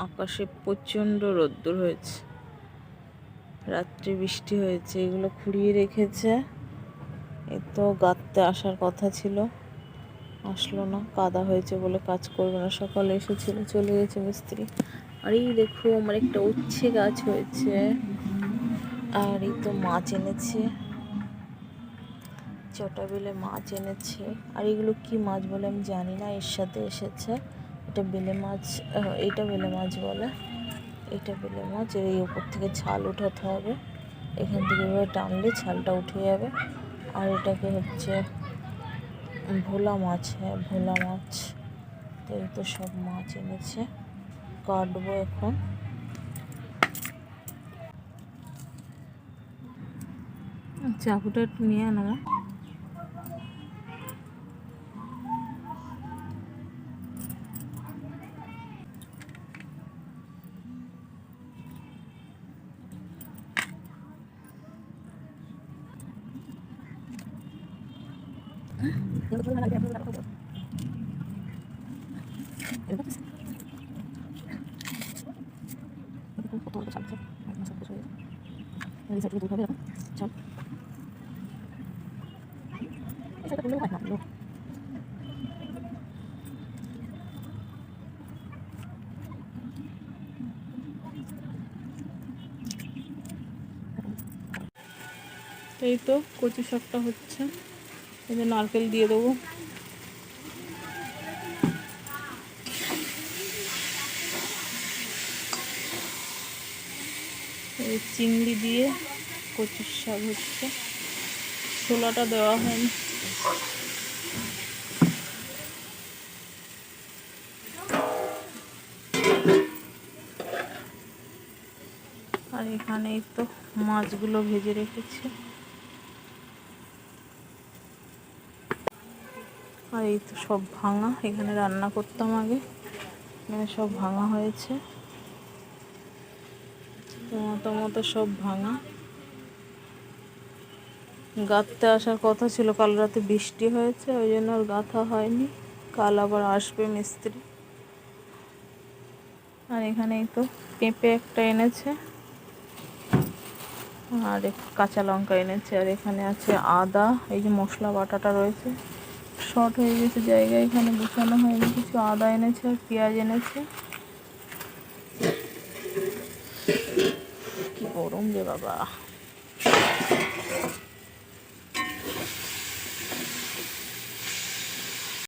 আকাশে প্রচণ্ড রোদ্দুর হয়েছে, রাত্রে বৃষ্টি হয়েছে। এগুলো খুঁড়িয়ে রেখেছে। এই তো গাঁততে আসার কথা ছিল, আসলো না, কাদা হয়েছে বলে কাজ করবে না। সকালে এসেছিল, চলে গেছে মিস্ত্রি। আর এই দেখো আমার একটা উচ্ছে গাছ হয়েছে। আর এই তো মাছ এনেছে, চটা বেলে মাছ এনেছে। আর এগুলো কি মাছ বলে আমি জানি না, এর সাথে এসেছে। এটা বেলে মাছ, এটা বেলে মাছ বলে। এটা বেলে মাছ। এর এই উপর থেকে ছাল উঠাতে হবে, এখান থেকে এভাবে টানলে ছালটা উঠে যাবে। আর এটাকে হচ্ছে ভোলা মাছ। হ্যাঁ, ভোলা মাছ। তো এই তো সব মাছ এনেছে, কাটবো এখন। চাকুটা একটু নিয়ে আনো। এই তো কচু শাকটা হচ্ছে, এই যে নারকেল দিয়ে দেবো। এই চিংড়ি দিয়ে কচুর শাক হচ্ছে, ছোলাটা দেওয়া হয়নি। আর এখানেই তো মাছগুলো ভেজে রেখেছি। আর এই তো সব ভাঙা, এখানে রান্না করতাম আগে, এখানে সব ভাঙা হয়েছে, মতো সব ভাঙা। গাঁথতে আসার কথা ছিল, কাল রাতে বৃষ্টি হয়েছে, ওই জন্য আর গাঁথা হয়নি। কাল আবার আসবে মিস্ত্রি। আর এখানেই তো পেঁপে একটা এনেছে, আর কাঁচা লঙ্কা এনেছে। আর এখানে আছে আদা, এই যে মশলা বাটাটা রয়েছে, শর্ট হয়ে গেছে জায়গা, এখানে গুছানো হয়নি কিছু। আদা এনেছে আর পেঁয়াজ এনেছে। কি গরম রে বাবা।